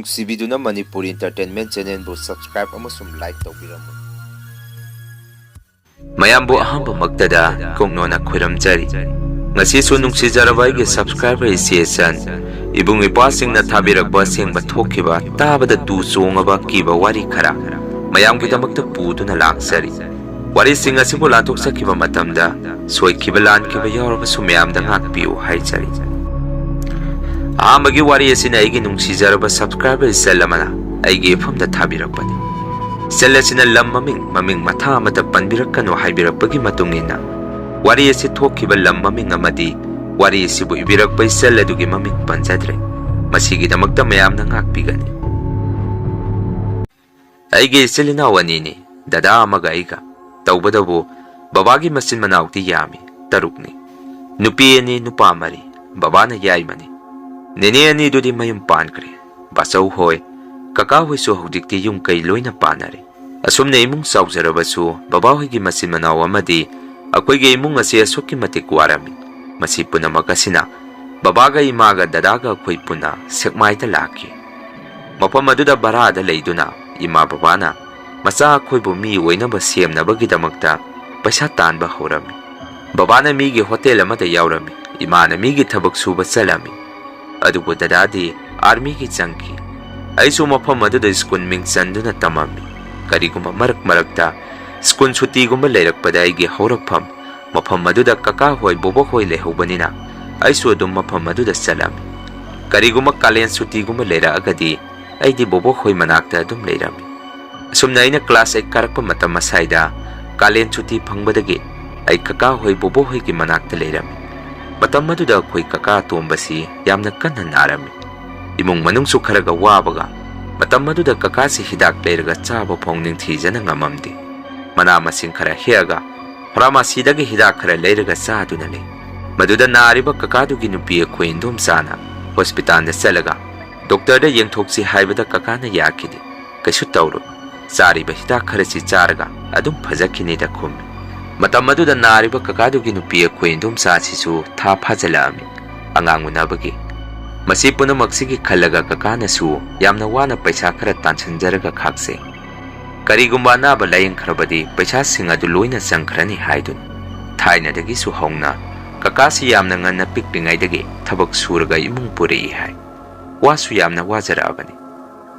ꯅꯨꯡꯁꯤꯕꯤꯗꯨꯅ Manipur entertainment ꯆꯦꯅꯦꯜꯕꯨ subscribe ꯑꯃꯁꯨꯡ like ꯇꯧꯕꯤꯔꯝꯃꯨ꯫ ꯃꯌꯥꯝꯕꯨ ꯑꯍꯥꯟꯕꯃꯛꯇꯗ ꯀꯣꯛꯅꯣꯅ ꯈꯨꯔꯨꯝꯖꯔꯤ꯫ ꯉꯁꯤꯁꯨ ꯅꯨꯡꯁꯤꯖꯔꯕ ꯑꯩꯒꯤ ꯁꯕꯁꯀ꯭ꯔꯥꯏꯕꯔ ꯏꯆꯦ-ꯏꯆꯟ, ꯏꯕꯨꯡ ꯏꯄ꯭ꯋꯥꯁꯤꯡꯅ ꯊꯥꯕꯤꯔꯛꯄ ꯑꯁꯦꯡꯕ ꯊꯣꯛꯈꯤꯕ ꯇꯥꯕꯗ ꯇꯨ ꯆꯣꯡꯉꯕ ꯀꯤꯕ ꯋꯥꯔꯤ ꯈꯔ ꯃꯌꯥꯝꯒꯤꯗꯃꯛꯇ ꯄꯨꯗꯨꯅ ꯂꯥꯛꯆꯔꯤ꯫ ꯋꯥꯔꯤꯁꯤꯡ ꯑꯁꯤꯕꯨ ꯂꯥꯟꯊꯣꯛꯆꯈꯤꯕ ꯃꯇꯝꯗ ꯁꯣꯏꯈꯤꯕ ꯂꯥꯟꯈꯤꯕ ꯌꯥꯎꯔꯕꯁꯨ ꯃꯌꯥꯝꯗ ꯉꯥꯛꯄꯤꯌꯨ ꯍꯥꯏꯖꯔꯤ꯫ ꯑꯍꯥꯟꯕꯒꯤ ꯋꯥꯔꯤ ꯑꯁꯤꯅ ꯑꯩꯒꯤ ꯅꯨꯡꯁꯤꯖꯔꯕ ꯁꯕꯁꯀ꯭ꯔꯥꯏꯕꯔ ꯏꯆꯜ ꯑꯃꯅ ꯑꯩꯒꯤ ꯏꯐꯝꯗ ꯊꯥꯕꯤꯔꯛꯄꯅꯤ꯫ ꯏꯆꯜ ꯑꯁꯤꯅ ꯂꯝ ꯃꯃꯤꯡ ꯃꯊꯥ ꯑꯃꯇ ꯄꯟꯕꯤꯔꯛꯀꯅꯨ ꯍꯥꯏꯕꯤꯔꯛꯄꯒꯤ ꯃꯇꯨꯡ ꯏꯟꯅ ꯋꯥꯔꯤ ꯑꯁꯤ ꯊꯣꯛꯈꯤꯕ ꯂꯝ ꯃꯃꯤꯡ ꯑꯃꯗꯤ ꯋꯥꯔꯤ ꯑꯁꯤꯕꯨ ꯏꯕꯤꯔꯛꯄ ꯏꯆꯜ ꯑꯗꯨꯒꯤ ꯃꯃꯤꯡ ꯄꯟꯖꯗ꯭ꯔꯦ꯫ ꯃꯁꯤꯒꯤꯗꯃꯛꯇ ꯃꯌꯥꯝꯅ ꯉꯥꯛꯄꯤꯒꯅꯤ꯫ ꯑꯩꯒꯤ ꯏꯆꯤꯜ ꯏꯅꯥꯎ ꯑꯅꯤꯅꯤ, ꯗꯗꯥ ꯑꯃꯒ ꯑꯩꯒ꯫ ꯇꯧꯕꯗꯕꯨ ꯕꯕꯥꯒꯤ ꯃꯆꯤꯟ ꯃꯅꯥꯎꯗꯤ ꯌꯥꯝꯃꯤ, 6ꯅꯤ꯫ ꯅꯨꯄꯤ 2, ꯅꯨꯄꯥ 4꯫ ꯕꯕꯥꯅ ꯌꯥꯏꯃꯅꯤ꯫ ꯅꯦꯅꯦ ꯑꯅꯤꯗꯨꯗꯤ ꯃꯌꯨꯝ ꯄꯥꯟꯈ꯭ꯔꯦ꯫ ꯕꯥꯆꯧ ꯍꯣꯏ, ꯀꯀꯥ ꯍꯣꯏꯁꯨ ꯍꯧꯖꯤꯛꯇꯤ ꯌꯨꯝ ꯀꯩ ꯂꯣꯏꯅ ꯄꯥꯟꯅꯔꯦ꯫ ꯑꯁꯨꯝꯅ ꯏꯃꯨꯡ ꯆꯥꯎꯖꯔꯕꯁꯨ ꯕꯕꯥ ꯍꯣꯏꯒꯤ ꯃꯆꯤꯟ ꯃꯅꯥꯎ ꯑꯃꯗꯤ ꯑꯩꯈꯣꯏꯒꯤ ꯏꯃꯨꯡ ꯑꯁꯤ ꯑꯁꯨꯛꯀꯤ ꯃꯇꯤꯛ ꯋꯥꯔꯝꯃꯤ꯫ ꯃꯁꯤ ꯄꯨꯝꯅꯃꯛ ꯑꯁꯤꯅ ꯕꯕꯥꯒ ꯏꯃꯥꯒ ꯗꯗꯥꯒ ꯑꯩꯈꯣꯏ ꯄꯨꯟꯅ ꯁꯦꯛꯃꯥꯏꯗ ꯂꯥꯛꯈꯤ꯫ ꯃꯐꯝ ꯑꯗꯨꯗ ꯚꯔꯥꯗ ꯂꯩꯗꯨꯅ ꯏꯃꯥ ꯕꯕꯥꯅ ꯃꯆꯥ ꯑꯩꯈꯣꯏꯕꯨ ꯃꯤ ꯑꯣꯏꯅꯕ ꯁꯦꯝꯅꯕꯒꯤꯗꯃꯛꯇ ꯄꯩꯁా ꯇꯥꯟꯕ ꯍꯧꯔꯝꯃꯤ꯫ ꯕꯕꯥꯅ ꯃꯤꯒꯤ ꯍꯣꯇꯦꯜ ꯑꯃꯗ ꯌꯥꯎꯔꯝꯃꯤ, ꯏꯃꯥꯅ ꯃꯤꯒꯤ ꯊꯕꯛ ꯁꯨꯕ ꯆꯠꯂꯝꯃꯤ꯫ ꯑꯗꯨꯕꯨ ꯗꯗꯥꯗꯤ ꯑꯥꯔꯃꯤꯒꯤ ꯆꯪꯈꯤ꯫ ꯑꯩꯁꯨ ꯃꯐꯝ ꯑꯗꯨꯗ ꯁ꯭ꯀꯨꯜ ꯃꯤꯡ ꯆꯟꯗꯨꯅ ꯇꯝꯃꯝꯃꯤ꯫ ꯀꯔꯤꯒꯨꯝꯕ ꯃꯔꯛꯇ ꯁ꯭ꯀꯨꯜ ꯁꯨꯇꯤꯒꯨꯝꯕ ꯂꯩꯔꯛꯄꯗ ꯑꯩꯒꯤ ꯍꯧꯔꯛꯐꯝ ꯃꯐꯝ ꯑꯗꯨꯗ ꯀꯀꯥ ꯍꯣꯏ ꯕꯣꯕꯣꯛ ꯍꯣꯏ ꯂꯩꯍꯧꯕꯅꯤꯅ ꯑꯩꯁꯨ ꯑꯗꯨꯝ ꯃꯐꯝ ꯑꯗꯨꯗ ꯆꯠꯂꯝꯃꯤ꯫ ꯀꯔꯤꯒꯨꯝꯕ ꯀꯥꯂꯦꯟ ꯁꯨꯇꯤꯒꯨꯝꯕ ꯂꯩꯔꯛꯑꯒꯗꯤ ꯑꯩꯗꯤ ꯕꯣꯕꯣꯛ ꯍꯣꯏ ꯃꯅꯥꯛꯇ ꯑꯗꯨꯝ ꯂꯩꯔꯝꯃꯤ꯫ ꯑꯁꯨꯝꯅ ꯑꯩꯅ ꯀ꯭ꯂꯥꯁ 8 ꯀꯥꯔꯛꯄ ꯃꯇꯝ ꯑꯁꯥꯏꯗ ꯀꯥꯂꯦꯟ ꯁꯨꯇꯤ ꯐꯪꯕꯗꯒꯤ ꯑꯩ ꯀꯀꯥ ꯍꯣꯏ ꯕꯣꯕꯣꯛ ꯍꯣꯏꯒꯤ ꯃꯅꯥꯛꯇ ꯂꯩꯔꯝꯃꯤ꯫ ꯃꯇꯝ ꯑꯗꯨꯗ ꯑꯩꯈꯣꯏ ꯀꯀꯥ ꯑꯇꯣꯝꯕꯁꯤ ꯌꯥꯝꯅ ꯀꯟꯅ ꯅꯥꯔꯝꯃꯤ꯫ ꯏꯃꯨꯡ ꯃꯅꯨꯡꯁꯨ ꯈꯔꯒ ꯋꯥꯕꯒ ꯃꯇꯝ ꯑꯗꯨꯗ ꯀꯀꯥꯁꯤ ꯍꯤꯗꯥꯛ ꯂꯩꯔꯒ ꯆꯥꯕ ꯐꯥꯎ ꯅꯤꯡꯊꯤꯖꯅ ꯉꯝꯃꯝꯗꯦ꯫ ꯃꯅꯥ ꯃꯁꯤꯡ ꯈꯔ ꯍꯦꯛꯑꯒ ꯐꯥꯔꯃꯥꯁꯤꯗꯒꯤ ꯍꯤꯗꯥꯛ ꯈꯔ ꯂꯩꯔꯒ ꯆꯥꯗꯨꯅ ꯂꯩ꯫ ꯃꯗꯨꯗ ꯅꯥꯔꯤꯕ ꯀꯀꯥꯗꯨꯒꯤ ꯅꯨꯄꯤ ꯑꯩꯈꯣꯏ ꯏꯟꯗꯣꯝꯆꯥꯅ ꯍꯣꯁꯄꯤꯇꯥꯜꯗ ꯆꯠꯂꯒ ꯗꯣꯛꯇꯔꯗ ꯌꯦꯡꯊꯣꯛꯁꯤ ꯍꯥꯏꯕꯗ ꯀꯀꯥꯅ ꯌꯥꯈꯤꯗꯦ꯫ ꯀꯩꯁꯨ ꯇꯧꯔꯣꯏ, ꯆꯥꯔꯤꯕ ꯍꯤꯗꯥꯛ ꯈꯔꯁꯤ ꯆꯥꯔꯒ ꯑꯗꯨꯝ ꯐꯖꯈꯤꯅꯤꯗ ꯈꯨꯝꯃꯤ꯫ ꯃꯇꯝ ꯑꯗꯨꯗ ꯅꯥꯔꯤꯕ ꯀꯀꯥꯗꯨꯒꯤ ꯅꯨꯄꯤ ꯑꯩꯈꯣꯏ ꯏꯟꯗꯣꯝꯆꯥꯁꯤꯁꯨ ꯊꯥ ꯐꯥꯖꯤꯜꯂꯛꯑꯝꯃꯤ, ꯑꯉꯥꯡ ꯎꯅꯕꯒꯤ꯫ ꯃꯁꯤ ꯄꯨꯝꯅꯃꯛꯁꯤꯒꯤ ꯈꯜꯂꯒ ꯀꯀꯥꯅꯁꯨ ꯌꯥꯝꯅ ꯋꯥꯅ ꯄꯩꯁా ꯈꯔ ꯇꯥꯟꯁꯤꯟꯖꯔꯒ ꯈꯥꯛꯆꯩ꯫ ꯀꯔꯤꯒꯨꯝꯕ ꯑꯅꯥꯕ ꯂꯥꯌꯦꯡꯈ꯭ꯔꯕꯗꯤ ꯄꯩꯁꯥꯁꯤꯡ ꯑꯗꯨ ꯂꯣꯏꯅ ꯆꯪꯈ꯭ꯔꯅꯤ ꯍꯥꯏꯗꯨꯅ ꯊꯥꯏꯅꯗꯒꯤꯁꯨ ꯍꯧꯅ ꯀꯀꯥꯁꯤ ꯌꯥꯝꯅ ꯉꯟꯅ ꯄꯤꯛꯂꯤꯉꯩꯗꯒꯤ ꯊꯕꯛ ꯁꯨꯔꯒ ꯏꯃꯨꯡ ꯄꯨꯔꯛꯏ ꯍꯥꯏ꯫ ꯋꯥꯁꯨ ꯌꯥꯝꯅ ꯋꯥꯖꯔꯛꯑꯕꯅꯤ꯫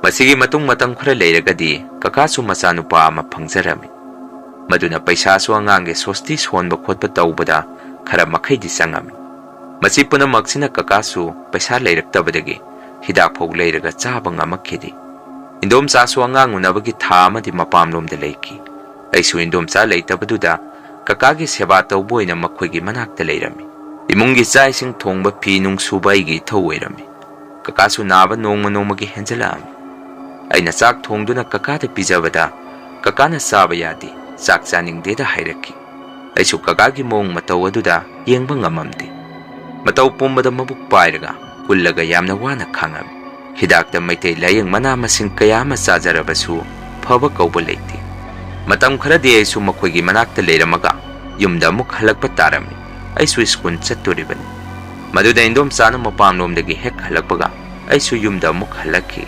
ꯃꯁꯤꯒꯤ ꯃꯇꯨꯡ ꯃꯇꯝ ꯈꯔ ꯂꯩꯔꯒꯗꯤ ꯀꯀꯥꯁꯨ ꯃꯆꯥꯅꯨꯄꯥ ꯑꯃ ꯐꯪꯖꯔꯝꯃꯤ꯫ ꯃꯗꯨꯅ ꯄꯩꯁꯥꯁꯨ ꯑꯉꯥꯡꯒꯤ ꯁꯣꯁꯇꯤ ꯁꯣꯟꯕ ꯈꯣꯠꯄ ꯇꯧꯕꯗ ꯈꯔ ꯃꯈꯩꯗꯤ ꯆꯪꯉꯝꯃꯤ꯫ ꯃꯁꯤ ꯄꯨꯝꯅꯃꯛꯁꯤꯅ ꯀꯀꯥꯁꯨ ꯄꯩꯁా ꯂꯩꯔꯛꯇꯕꯗꯒꯤ ꯍꯤꯗꯥꯛ ꯐꯥꯎ ꯂꯩꯔꯒ ꯆꯥꯕ ꯉꯝꯃꯛꯈꯤꯗꯦ꯫ ꯏꯟꯗꯣꯝꯆꯥꯁꯨ ꯑꯉꯥꯡ ꯎꯅꯕꯒꯤ ꯊꯥ ꯑꯃꯗꯤ ꯃꯄꯥꯝꯂꯣꯝꯗ ꯂꯩꯈꯤ꯫ ꯑꯩꯁꯨ ꯏꯟꯗꯣꯝꯆꯥ ꯂꯩꯇꯕꯗꯨꯗ ꯀꯀꯥꯒꯤ ꯁꯦꯕꯥ ꯇꯧꯕ ꯑꯣꯏꯅ ꯃꯈꯣꯏꯒꯤ ꯃꯅꯥꯛꯇ ꯂꯩꯔꯝꯃꯤ꯫ ꯏꯃꯨꯡꯒꯤ ꯆꯥꯛ ꯏꯁꯤꯡ ꯊꯣꯡꯕ, ꯐꯤ ꯅꯨꯡ ꯁꯨꯕ ꯑꯩꯒꯤ ꯏꯊꯧ ꯑꯣꯏꯔꯝꯃꯤ꯫ ꯀꯀꯥꯁꯨ ꯅꯥꯕ ꯅꯣꯡꯃ ꯅꯣꯡꯃꯒꯤ ꯍꯦꯟꯖꯜꯂꯛꯑꯝꯃꯤ꯫ ꯑꯩꯅ ꯆꯥꯛ ꯊꯣꯡꯗꯨꯅ ꯀꯀꯥꯗ ꯄꯤꯖꯕꯗ ꯀꯀꯥꯅ ꯆꯥꯕ ꯌꯥꯗꯦ, ꯆꯥꯛ ꯆꯥꯅꯤꯡꯗꯦꯗ ꯍꯥꯏꯔꯛꯈꯤ꯫ ꯑꯩꯁꯨ ꯀꯀꯥꯒꯤ ꯃꯑꯣꯡ ꯃꯇꯧ ꯑꯗꯨꯗ ꯌꯦꯡꯕ ꯉꯝꯃꯝꯗꯦ꯫ ꯃꯇꯧ ꯄꯨꯝꯕꯗ ꯃꯕꯨꯛ ꯄꯥꯏꯔꯒ ꯀꯨꯜꯂꯒ ꯌꯥꯝꯅ ꯋꯥꯅ ꯈꯥꯡꯉꯝꯃꯤ꯫ ꯍꯤꯗꯥꯛꯇ ꯃꯩꯇꯩ ꯂꯥꯌꯦꯡ ꯃꯅꯥ ꯃꯁꯤꯡ ꯀꯌꯥ ꯑꯃ ꯆꯥꯖꯔꯕꯁꯨ ꯐꯕ ꯀꯧꯕ ꯂꯩꯇꯦ꯫ ꯃꯇꯝ ꯈꯔꯗꯤ ꯑꯩꯁꯨ ꯃꯈꯣꯏꯒꯤ ꯃꯅꯥꯛꯇ ꯂꯩꯔꯝꯃꯒ ꯌꯨꯝꯗ ꯑꯃꯨꯛ ꯍꯜꯂꯛꯄ ꯇꯥꯔꯝꯃꯤ꯫ ꯑꯩꯁꯨ ꯁ꯭ꯀꯨꯜ ꯆꯠꯇꯣꯔꯤꯕꯅꯤ꯫ ꯃꯗꯨꯗ ꯏꯟꯗꯣꯝꯆꯥꯅ ꯃꯄꯥꯝꯂꯣꯝꯗꯒꯤ ꯍꯦꯛ ꯍꯜꯂꯛꯄꯒ ꯑꯩꯁꯨ ꯌꯨꯝꯗ ꯑꯃꯨꯛ ꯍꯜꯂꯛꯈꯤ꯫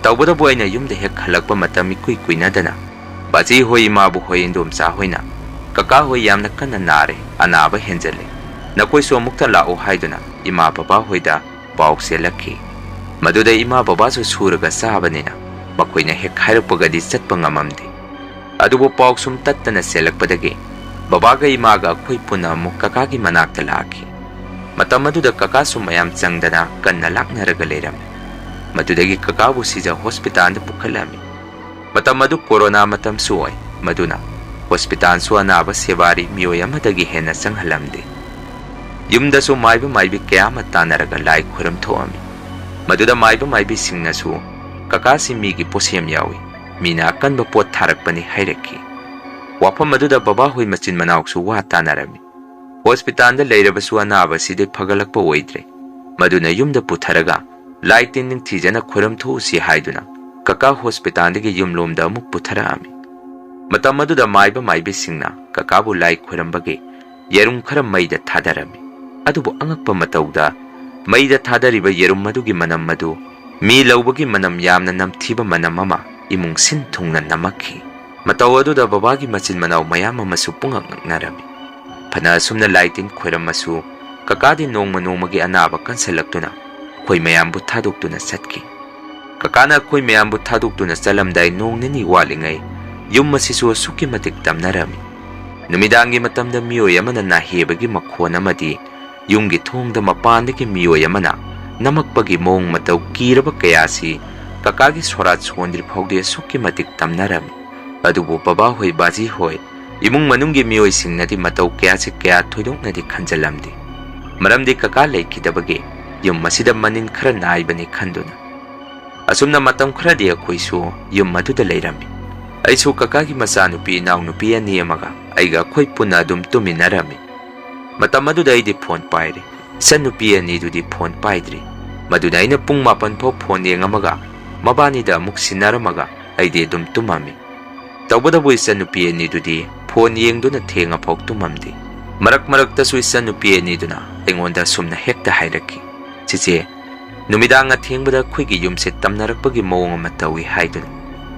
ꯇꯧꯕꯗꯕꯨ ꯑꯩꯅ ꯌꯨꯝꯗ ꯍꯦꯛ ꯍꯜꯂꯛꯄ ꯃꯇꯝ ꯏꯀꯨꯏ ꯀꯨꯏꯅꯗꯅ ꯕꯥꯖꯤ ꯍꯣꯏ, ꯏꯃꯥꯕꯨ ꯍꯣꯏ, ꯏꯟꯗꯣꯝꯆꯥ ꯍꯣꯏꯅ ꯀꯀꯥ ꯍꯣꯏ ꯌꯥꯝꯅ ꯀꯟꯅ ꯅꯥꯔꯦ, ꯑꯅꯥꯕ ꯍꯦꯟꯖꯜꯂꯦ, ꯅꯈꯣꯏꯁꯨ ꯑꯃꯨꯛꯇ ꯂꯥꯛꯑꯣ ꯍꯥꯏꯗꯨꯅ ꯏꯃꯥ ꯕꯕꯥ ꯍꯣꯏꯗ ꯄꯥꯎ ꯆꯦꯜꯂꯛꯈꯤ꯫ ꯃꯗꯨꯗ ꯏꯃꯥ ꯕꯕꯥꯁꯨ ꯁꯨꯔꯒ ꯆꯥꯕꯅꯤꯅ ꯃꯈꯣꯏꯅ ꯍꯦꯛ ꯍꯥꯏꯔꯛꯄꯒꯗꯤ ꯆꯠꯄ ꯉꯝꯃꯝꯗꯦ꯫ ꯑꯗꯨꯕꯨ ꯄꯥꯎ ꯁꯨꯝ ꯇꯠꯇꯅ ꯆꯦꯜꯂꯛꯄꯗꯒꯤ ꯕꯕꯥꯒ ꯏꯃꯥꯒ ꯑꯩꯈꯣꯏ ꯄꯨꯟꯅ ꯑꯃꯨꯛ ꯀꯀꯥꯒꯤ ꯃꯅꯥꯛꯇ ꯂꯥꯛꯈꯤ꯫ ꯃꯇꯝ ꯑꯗꯨꯗ ꯀꯀꯥꯁꯨ ꯃꯌꯥꯝ ꯆꯪꯗꯅ ꯀꯟꯅ ꯂꯥꯛꯅꯔꯒ ꯂꯩꯔꯝꯃꯤ꯫ ꯃꯗꯨꯗꯒꯤ ꯀꯀꯥꯕꯨ ꯁꯤꯖ ꯍꯣꯁꯄꯤꯇꯥꯜꯗ ꯄꯨꯈꯠꯂꯝꯃꯤ꯫ ꯃꯇꯝ ꯑꯗꯨ ꯀꯣꯔꯣꯅꯥ ꯃꯇꯝꯁꯨ ꯑꯣꯏ, ꯃꯗꯨꯅ ꯍꯣꯁꯄꯤꯇꯥꯜꯁꯨ ꯑꯅꯥꯕ ꯁꯦꯕꯥꯔꯤ ꯃꯤꯑꯣꯏ ꯑꯃꯗꯒꯤ ꯍꯦꯟꯅ ꯆꯪꯍꯜꯂꯝꯗꯦ꯫ ꯌꯨꯝꯗꯁꯨ ꯃꯥꯏꯕ ꯃꯥꯏꯕꯤ ꯀꯌా ꯑꯃ ꯇꯥꯟꯅꯔꯒ ꯂꯥꯏ ꯈꯨꯔꯝ ꯊꯣꯛꯑꯝꯃꯤ꯫ ꯃꯗꯨꯗ ꯃꯥꯏꯕ ꯃꯥꯏꯕꯤꯁꯤꯡꯅꯁꯨ ꯀꯀꯥꯁꯤ ꯃꯤꯒꯤ ꯄꯣꯠꯁꯦꯝ ꯌꯥꯎꯏ, ꯃꯤꯅ ꯑꯀꯟꯕ ꯄꯣꯠ ꯊꯥꯔꯛꯄꯅꯤ ꯍꯥꯏꯔꯛꯈꯤ꯫ ꯋꯥꯐꯝ ꯑꯗꯨꯗ ꯕꯕꯥ ꯍꯣꯏ ꯃꯆꯤꯟ ꯃꯅꯥꯎꯁꯨ ꯋꯥ ꯇꯥꯟꯅꯔꯝꯃꯤ꯫ ꯍꯣꯁꯄꯤꯇꯥꯜꯗ ꯂꯩꯔꯕꯁꯨ ꯑꯅꯥꯕꯁꯤꯗꯤ ꯐꯒꯠꯂꯛꯄ ꯑꯣꯏꯗ꯭ꯔꯦ꯫ ꯃꯗꯨꯅ ꯌꯨꯝꯗ ꯄꯨꯊꯔꯒ ꯂꯥꯏ ꯇꯤꯟ ꯅꯤꯡꯊꯤꯖꯅ ꯈꯨꯔꯝ ꯊꯣꯛꯎꯁꯤ ꯍꯥꯏꯗꯨꯅ ꯀꯀꯥ ꯍꯣꯁꯄꯤꯇꯥꯜꯗꯒꯤ ꯌꯨꯝꯂꯣꯝꯗ ꯑꯃꯨꯛ ꯄꯨꯊꯔꯛꯑꯝꯃꯤ꯫ ꯃꯇꯝ ꯑꯗꯨꯗ ꯃꯥꯏꯕ ꯃꯥꯏꯕꯤꯁꯤꯡꯅ ꯀꯀꯥꯕꯨ ꯂꯥꯏ ꯈꯨꯔꯝꯕꯒꯤ ꯌꯦꯔꯨꯝ ꯈꯔ ꯃꯩꯗ ꯊꯥꯗꯔꯝꯃꯤ꯫ ꯑꯗꯨꯕꯨ ꯑꯉꯛꯄ ꯃꯇꯧꯗ ꯃꯩꯗ ꯊꯥꯗꯔꯤꯕ ꯌꯦꯔꯨꯝ ꯑꯗꯨꯒꯤ ꯃꯅꯝ ꯑꯗꯨ Mi laubagi manam yamna namthiba manam ama imung sin thungna namakhi. Matau aduda babagi machin manau mayam amasu pungak naknarami. Phana asumna laitin khoiramasu kakadi nongmagi anaba kansalaktuna khoi mayambu thadoktuna satki. Kakana khoi mayambu thadoktuna chalamdai nong nini walingai yum masisu asuki matik tamnarami. Numidangi matamda miyoi amana nahebagi makhon amadi yumgi thongda mapandagi miyoi amana namakpagi mong matau kiraba kayasi kakagi sorat sondri phawdi asuki matik tamnarami. Adubu baba hoi baji hoi imung manunggi miyoi singnadi matau kayasi kaya thoidoknadi khanjalamdi. Maramdi kaka leikidabagi yum masida manin khara naibani khanduna. Asumna matam kharadi akhoisu yum maduda leirami. Aisu kakagi masanupi naunupi ani amaga aiga khoi puna adum tuminarami. Matam aduda aidi phone paire. Sanupi ani dudi phone paidri. Maduna aina pung mapan pho phone yengamaga mabanida amuk sinaramaga aidi adum tumami. Tawbadabu isanupi ani dudi phone yengduna thenga phok tumamdi. Marak tasu isanupi ani duna engonda sumna hekta hairaki. Chiche numidanga thengbada khuigi yumse tamnarakpagi mawong ama tawi haiduna.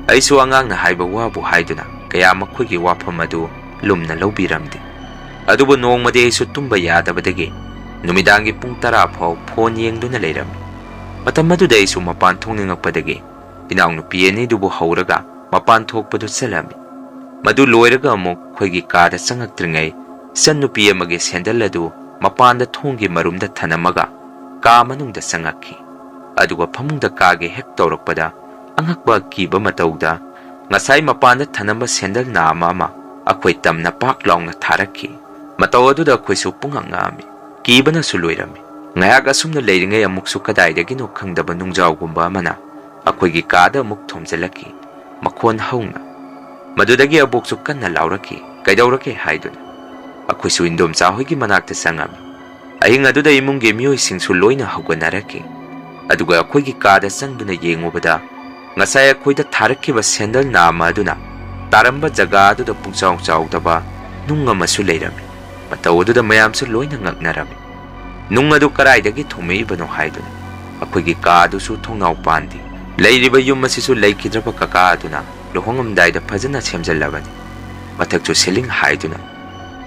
Aisu angangna haiba wabu haiduna kaya makhuigi wafam adu lumna lawbiramdi. Adubu nongmadi aisu tumba yadabadagi numidangi pung 10 phaw phone yengduna leirami. Matam aduda aisu mapan thongningakpadagi inaunupi ani dubu hauraga mapan thokpadu chalami. Madu loiraga amuk khuigi kada changaktringai sanupi amagi sendal adu mapanda thonggi marumda thanamaga ka manungda changakhi. Aduga phamungda kage hek tawrakpada angakba kiba matauda ngasai mapanda thanamba sendal nama ama akhoi tamna pak laungna tharakhi. Matau aduda khoisu pungangami kibana suloirami. Ngayaga sumna leiringai amuksu kadaidagi no khangdaba nungjawgumba amana akhoigi kada amuk thomjalaki makhon hauna. Madudagi aboksu kanna lauraki kaidawrake haiduna. Akhoisu indomcha hoigi manakta sangami. Ahing aduda imungi miyoi singsu loina hauganaraki. Aduga akhoigi kada sangduna yengubada ngasai akhoida tharakkiba sendal nama aduna taramba jaga aduda pungchaw chawdaba nung amasu leirami. Matau aduda mayamsu loina ngaknarami. Nung adu karaidagi thumeibano haiduna. Akhoigi ka adusu thongnau pandi. Leiriba yum asisu leikidraba kaka aduna luhongamdaida phajana semjallabani. Mathakchu seling haiduna.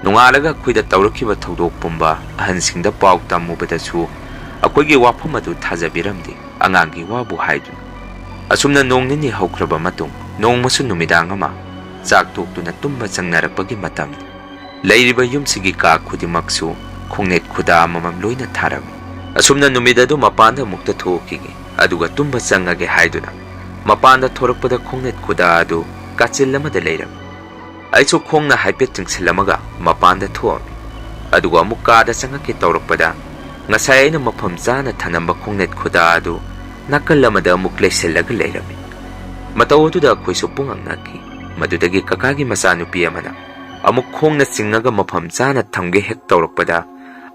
Nungalaga khuida tawrakkiba thodok pumba ahansingda paw tamubadasu akhoigi wafam adu thajabiramdi angangi wabu haiduna. Asumna nong nini haukraba matung nong masu numidang ama chak toktuna tumba changnarakpagi matam. Leiriba yumsigi ka khudimaksu khongnet khuda amamam loina tharami. Asumna numidadu mapanda mukta thokigi aduga tumba changage haiduna mapanda thorakpada khongnet khuda adu kachillamada leirami. Aisu khongna haipet tingsilamaga mapanda thoami. Aduga mukada changake tawrakpada ngasai aina mafam chana thanamba khongnet khuda adu nakalamada amuk leisellaga leirami. Matau aduda khoisu pungangnaki madudagi kakagi masanupi amana amuk khongna chingaga mafam chana thamge hek tawrakpada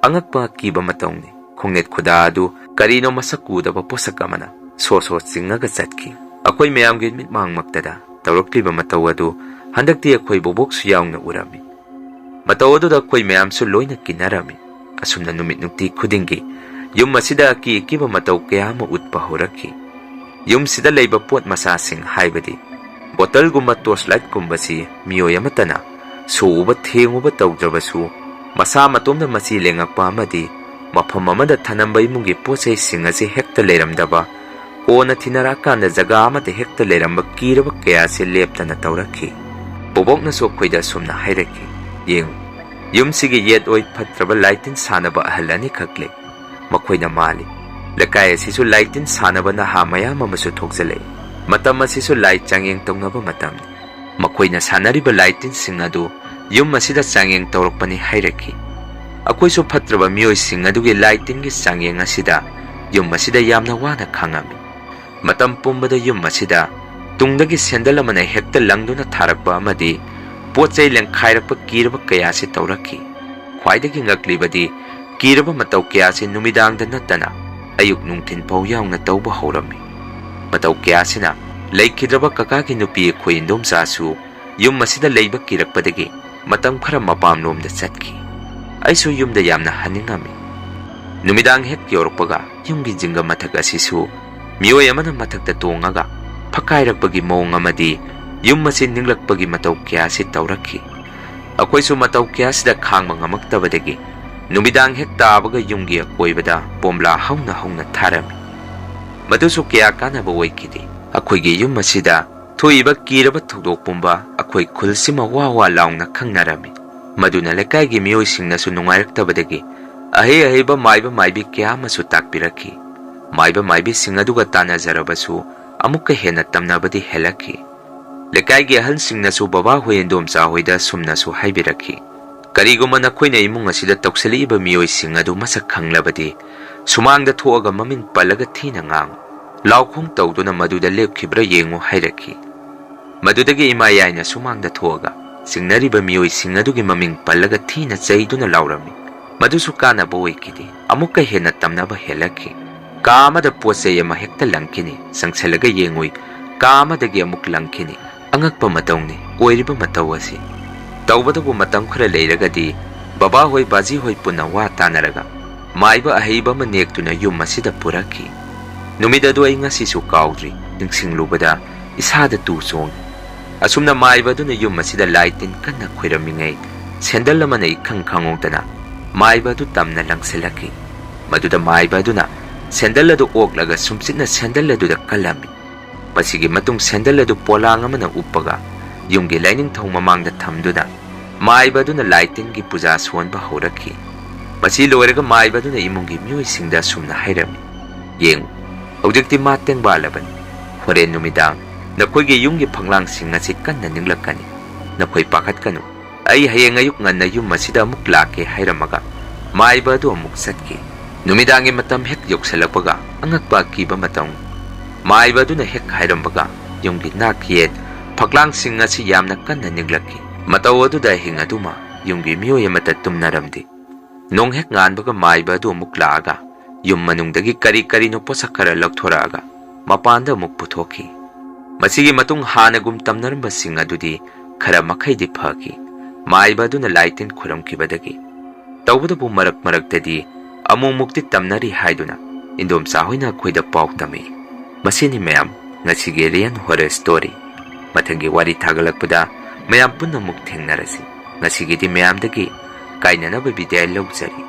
angakpa kiba matawni khongnet khuda adu karino masakudaba posak amana so chingaga chatki. Akhoi mayamgi mitmang maktada tawrakliba matau adu handakti akhoi boboksu yaungna urami. Matau aduda akhoi mayamsu loina kinarami. Asumna numit nukti khudingi yum masida kiba matau kayama utpa horaki. Yum sida leiba pot masasing haibadi bottle gumba torchlight gumbasi miyoi amatana suuba thenguba tawdrabasu masa matomda masi lengakpa amadi mafam amada thanamba imungi pochai singasi hekta leiramdaba kona thinarakanda jaga amata hekta leiramba kiraba kayase leptana tawrakhi. Bobokna so khoida sumna hairaki yengu yumsigi yet oi phatraba laitin sanaba ahalani khakle makhoina mali lakai asisu laitin sanaba na hamaya mamasu thokjale. Matam asisu light changeng tongnaba matam makhoina sanariba laitin singadu yum asida changeng tawrakpani hairaki. Akhoisu phatraba miyoi singadugi laitin gi changeng asida yum asida yamna wana khangami. Matam pumbada yum asida tungdagi sendal amana hekta langduna tharakpa amadi pochai lengkhairakpa kiraba kayase tawrakhi. Khwaidagi ngaklibadi kiraba matau kayase numidangda natana ayuk nungthin pau yaungna tawba horami. Matau kayasina leikidraba kakagi nupi khoi indomchasu yum masida leiba kirakpadagi matam khara mapamlomda chatki. Aisu yumda yamna haningami. Numidang hek yorpaga yumgi jinga mathak asisu Miyoi amana mathakta tongaga phakairakpagi mawong amadi yum asi ninglakpagi matau kya si taurakhi. Akoisu matau kya sida khangma ngamaktabadagi numidang hek tabaga yumgi akoibada bomla hauna tharami. Madusu kya kanaba oikidi. Akoigi yum asida thoiba kiraba thudok pumba akoi khulsima wa launa khangnarami. Maduna lekaigi miyoi singnasu nungairaktabadagi aheba maibi kya masu takpirakhi. Maibi singaduga tanazarabasu amuka hena tamnabadi helakhi. Lekaigi ahal singnasu baba hoyendom sa hoida sumnasu haibirakhi. Kariguma nakoina imung asida toksaliba miyoi singadu masak khanglabadi sumangda thoaga mamin palaga thina ngang laukhong tawduna maduda lepkhibra yengu hairakhi. Madudagi imayaina sumangda thoaga singnariba miyoi singadugi maming palaga thina chaiduna laurami. Madusu kana boikidi amuka hena tamnaba helakhi. Kamada posay ama hekta langkini sangsalaga yengui kamadagi amuk langkini angakpa matawni oiriba matawasi. Tawbadabu matang khara leiragadi baba hoi baji hoi puna wa tanaraga maiba aheiba manektuna yum masida purakhi. Numidadu ay ngasisu kaudri ningsinglubada isada tusong. Asumna maiba duna yum masida laitin kana khwiramingay sendal naman ay khangkhangongtana maiba du tamna lang silaki. Maduda maiba duna sendal adu oklaga sumsit na sendal adu da kalami. Masigi matung sendal adu polang amana upaga yumgi lining thong mamang da thamduna maiba duna laitin gi puja suanba horakhi. Masi loiraga maiba duna imungi miyoi singda sumna hairami. Yeng hojikti mateng balaban horen numidang nakoigi yumgi phanglang sing asi kanna ninglakani. Nakoi pakat kanu ay hayeng ayuk nganna yum masida amuk lake hairamaga maiba du amuk satki. Numidangi matam hek yoksalakpaga angakpa kiba matang maiba duna hek hairambaga yumgi nakiet phaklang sing asi yamna kanna ninglaki. Mataw aduda hingaduma yumgi miyoi amata tumnaramdi. Nong hek nganbaga maiba du amuk laaga yum manungdagi kari no posakara lakthoraaga mapanda amuk puthokhi. Masigi matung hanagum tamnaramba sing adudi khara makhaidi phaki maiba duna laitin khuramkibadagi. Tawbadabu maraktadi amung mukti tamnari haiduna indom sahoina khoida pau tami. Masini mayam ngasigi rian horror story mathangi wari thagalakpada mayam punna muk thengnarasi. Ngasigi di mayam dagi kainanaba bidai lawjari.